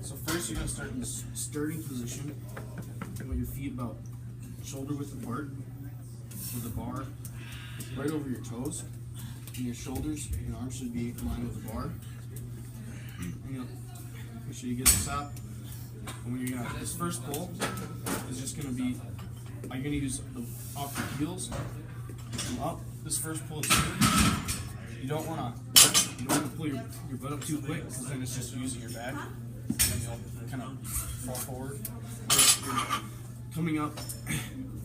So first you're going to start in this starting position. You want your feet about shoulder width apart with the bar right over your toes. And your shoulders and your arms should be in line with the bar. And you'll make sure you get this up. And when you're going to, this first pull is just going to be, you're going to use the off your heels, come up. This first pull is good. You don't want to pull your butt up too quick because then it's just using your back. And you'll kind of fall forward. If you're coming up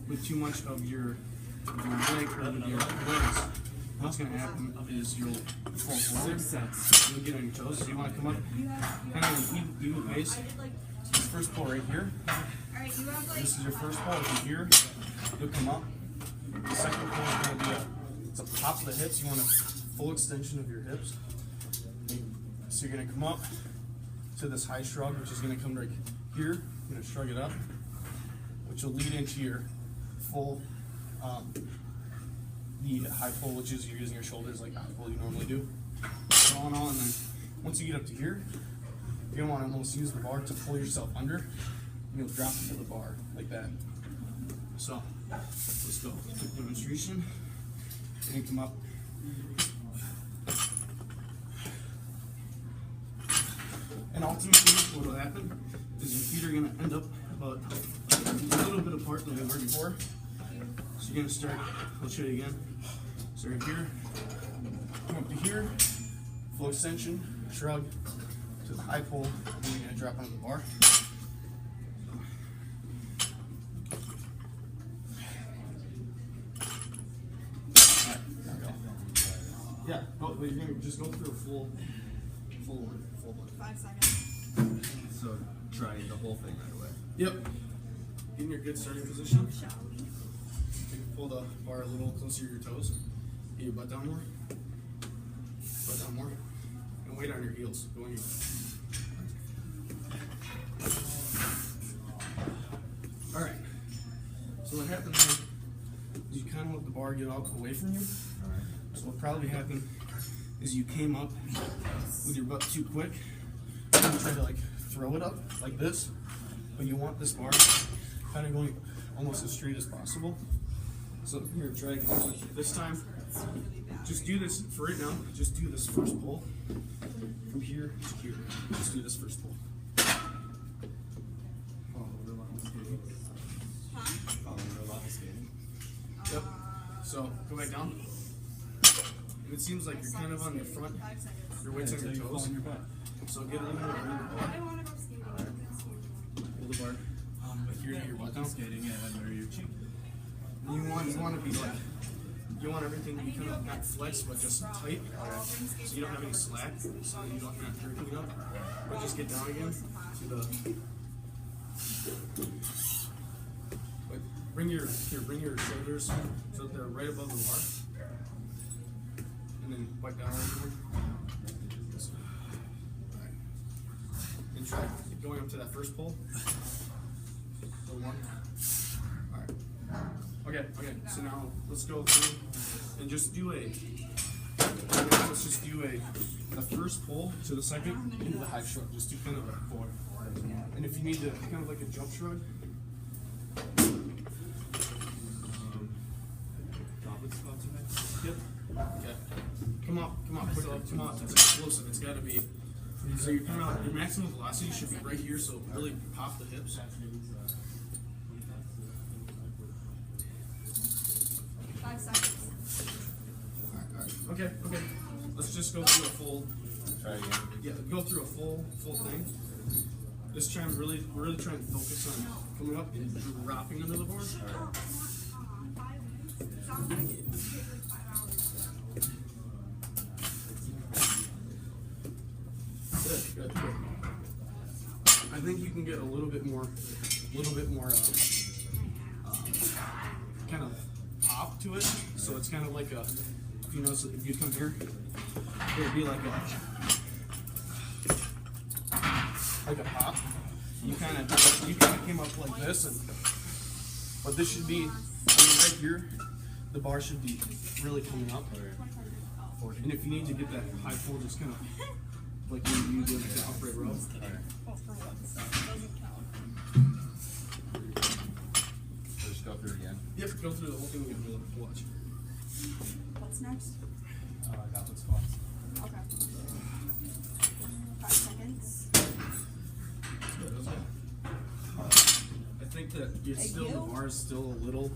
with too much of your leg or with your legs, what's going to happen is you'll fall forward. You'll get on your toes. So you want to come up kind of an even pace. This first pull right here. This is your first pull. If you're here, you'll come up. The second pull is going to be it's a pop of the hips. You want a full extension of your hips. So you're going to come up to this high shrug, which is going to come right here. You're going to shrug it up, which will lead into your full, the high pull, which is you're using your shoulders like high pull you normally do. So all in all, and then once you get up to here, you're going to want to almost use the bar to pull yourself under, and you'll drop into the bar like that. So let's go. Demonstration. And come up. And ultimately, what will happen is your feet are going to end up about a little bit apart than they were before. So you're going to start, I'll show you again. Start here, come up to here, full extension, shrug to the high pull, and you're going to drop onto the bar. Yeah, you're going to just go through a full one. 5 seconds. So try the whole thing right away. Yep. Get in your good starting position. Pull the bar a little closer to your toes. Get your butt down more. Butt down more. And weight on your heels. Go on your Alright. So what happens is you kind of let the bar get out away from you. Alright. So what probably happened is you came up with your butt too quick and you try to like throw it up like this, but you want this bar kind of going almost as straight as possible. So here, try again. This time, just do this for right now. Just do this first pull from here to here. Just do this first pull. Follow real long skating. Follow real long skating. Yep. So go back down. And it seems like you're kind of on your front. Your weight's on your toes. So get a little more room. I want to go skating. Pull the bar. Here to your butt down. Skating and under your cheek. You want to be like, you want everything to be kind of not flex, but just tight, so you don't have any slack, so you don't have jerking up, but just get down again to the. But bring your shoulders so that they're right above the bar, and then bite down a little more. And try going up to that first pull. The one. All right. Okay, so now let's go through and just do the first pull to the second into the high shrug. Just do kind of a forward. And if you need to, kind of like a jump shrug. Yep. Okay. Come up, quickly, come up. It's explosive, it's gotta be. So you're coming out, your maximum velocity should be right here, so really pop the hips. 5 seconds. Alright. Okay. Let's just go through a full. Try again. Yeah, go through a full thing. This time, really trying to focus on coming up and dropping under the board. Good. can get a little bit more kind of pop to it. So it's kind of like a, if you notice, if you come here, it would be like a pop. You kind of came up like this, but this should be, I mean, right here, the bar should be really coming up. And if you need to get that high pull, just kind of like you do with the upright row. Just go through it again. Yep, go through the whole thing again. Watch. What's next? Goblet squats. Okay. 5 seconds. I think that it's still, the bar is still a little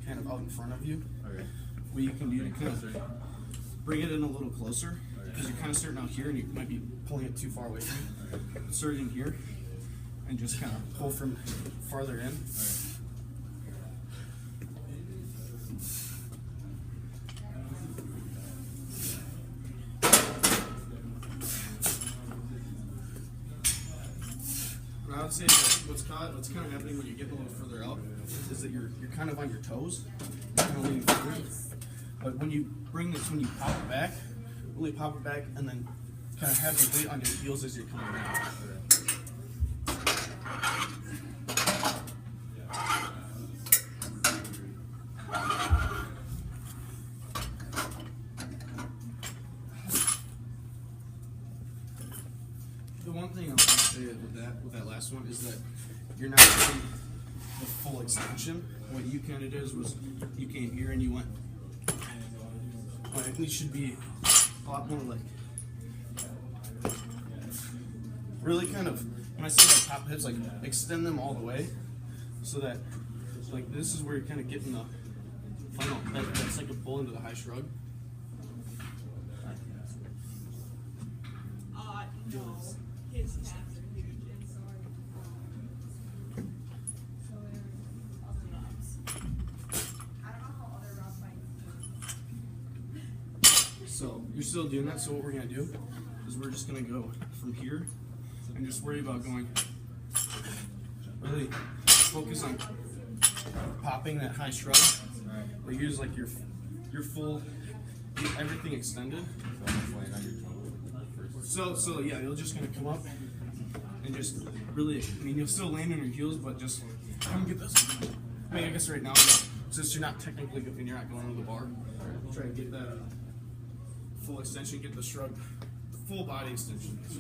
kind of out in front of you. Okay. What you can do to kind of bring it in a little closer, because you're kind of starting out here and you might be pulling it too far away from you. Start in here and just kind of pull from farther in. And I would say that what's kind of happening when you get a little further out is that you're kind of on your toes, you're kind of leaning forward. But when you bring this, when you pop it back, really pop it back, and then kind of have the weight on your heels as you're coming down. The one thing I want to say with that last one is that you're not getting the full extension. What you kind of did was you came here and you went. Well, it should be a lot more like really kind of, when I say like top hips, like extend them all the way, so that like this is where you're kind of getting the final. That's like a pull into the high shrug. No. His calves are huge and so I don't know how other rock fights. So you're still doing that. So what we're gonna do is we're just gonna go from here and just worry about going. Really focus on popping that high shrug. But use like your full, everything extended. So yeah, you're just gonna come up and just really, I mean, you'll still land on your heels, but just come get this. I mean, I guess right now, since you're not technically, and you're not going over the bar, try and get that full extension, get the shrug, full body extension. There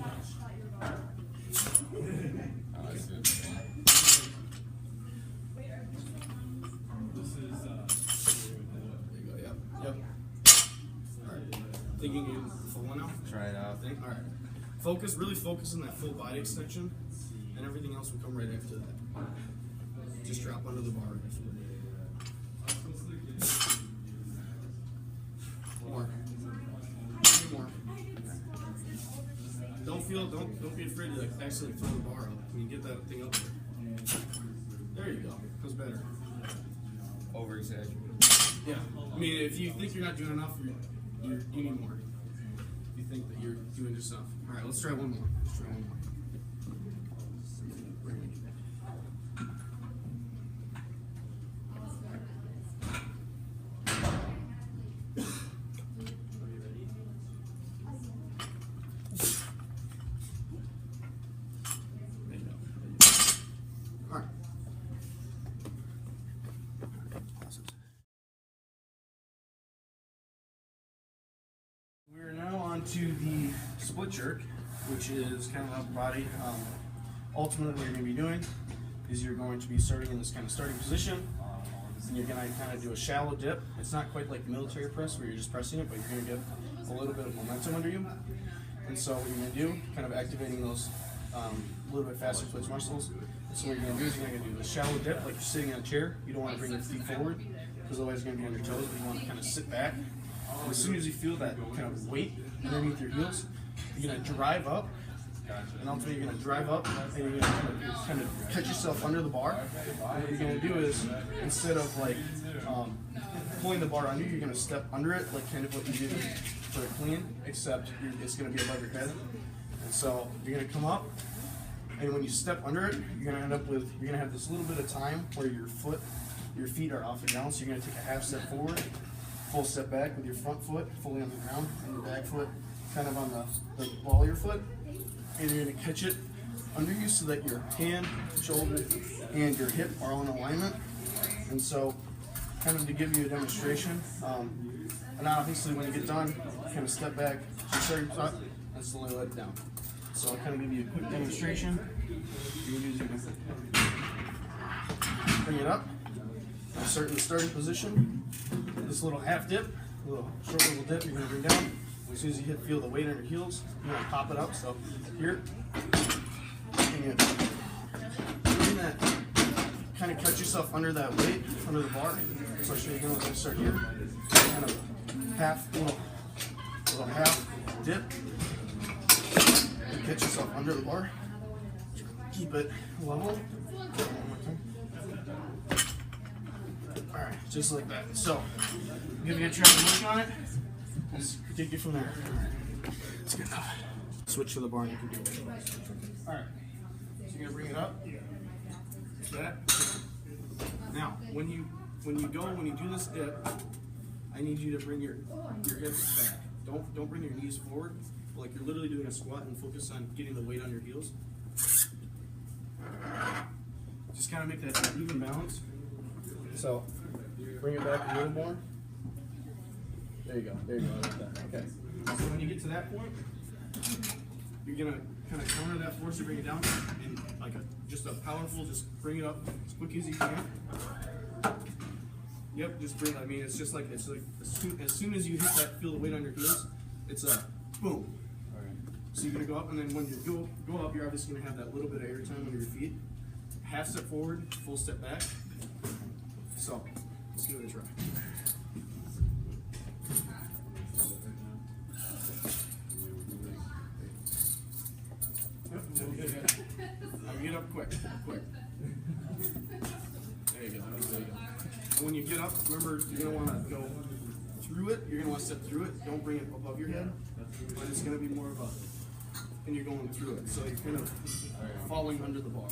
you go, yep. Alright, thinking you full one now? Try it out. Alright. Really focus on that full body extension, and everything else will come right after that. Just drop under the bar right after that. More. More. Don't be afraid to like accidentally throw the bar up. When you get that thing up there. There you go. Feels better. Over exaggerated. Yeah. I mean, if you think you're not doing enough, you need more. If you think that you're doing just enough. All right, let's try one more. We're now on to the split jerk, which is kind of upper body. Ultimately, what you're going to be doing is you're going to be starting in this kind of starting position, and you're going to kind of do a shallow dip. It's not quite like military press where you're just pressing it, but you're going to get a little bit of momentum under you. And so what you're going to do, kind of activating those a little bit faster twitch muscles. So what you're going to do is you're going to do a shallow dip, like you're sitting in a chair. You don't want to bring your feet forward, because otherwise you're going to be on your toes, but you want to kind of sit back. And as soon as you feel that kind of weight underneath your heels, you're going to drive up, and ultimately you're going to drive up, and you're going to kind of catch yourself under the bar. And what you're going to do is, instead of like pulling the bar under, you're going to step under it, like kind of what you did for a clean, except it's going to be above your head. And so you're going to come up, And when you step under it, you're gonna you're gonna have this little bit of time where your feet are off the ground. So you're gonna take a half step forward, full step back with your front foot fully on the ground, and your back foot kind of on the ball of your foot. And you're gonna catch it under you so that your hand, shoulder, and your hip are all in alignment. And so, kind of to give you a demonstration, and obviously when you get done, kind of step back, start your spot, and slowly let it down. So I'll kind of give you a quick demonstration. You're gonna bring it up, start in the starting position. This little half dip, a little short little dip, you're gonna bring down. As soon as you feel the weight on your heels, you're gonna pop it up. So here, and you bring that, kind of catch yourself under that weight, under the bar. So I'll show you again. We're gonna start here, kind of little half dip. And catch yourself under the bar. Keep it level. All right, just like that. So, give you a try to work on it. Let's take it from there. That's good enough. Switch to the bar and you can do it. All right, so you're gonna bring it up. Like that. Now, when you do this dip, I need you to bring your hips back. Don't bring your knees forward. Like you're literally doing a squat and focus on getting the weight on your heels. Just kind of make that even balance. So, bring it back a little more. There you go. Like that. Okay. So when you get to that point, you're gonna kind of counter that force to bring it down, and like just a powerful, just bring it up as quick as you can. Yep, just bring it. I mean, it's like as soon as you hit that, feel the weight on your heels. It's a boom. All right. So you're gonna go up, and then when you go up, you're obviously gonna have that little bit of air time under your feet. Half step forward, full step back. So let's give it a try. Yep, good. Now get up quick. There you go. And when you get up, remember you're gonna want to go through it. You're gonna want to step through it. Don't bring it above your head, but it's gonna be more of a, and you're going through it. So you're kind of falling under the bar.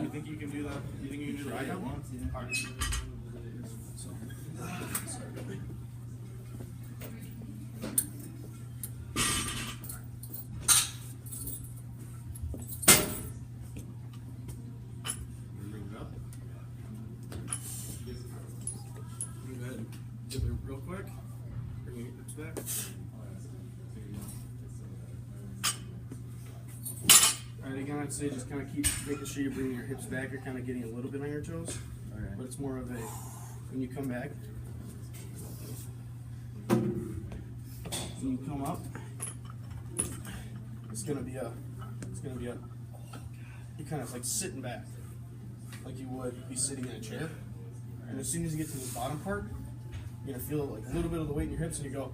You think you can do that? You think you can do the right now? All right. So, bring it up. Go ahead and dip it real quick. Bring your hips back. Alright, again, I'd say just kind of keep making sure you're bringing your hips back. You're kind of getting a little bit on your toes, but it's more of a, when you come back, when you come up, it's gonna be a, you're kind of like sitting back, like you would be sitting in a chair. And as soon as you get to the bottom part, you're gonna feel like a little bit of the weight in your hips, and you go,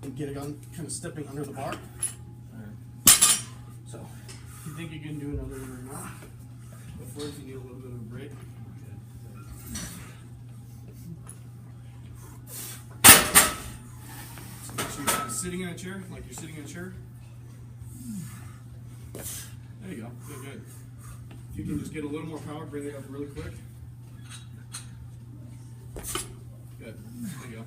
and get it on, kind of stepping under the bar. So, if you think you can do another one or not, before if you need a little bit of a break. So make sure you're kind of sitting in a chair, like you're sitting in a chair. There you go, good. If you can just get a little more power, bring it up really quick. Good, there you go.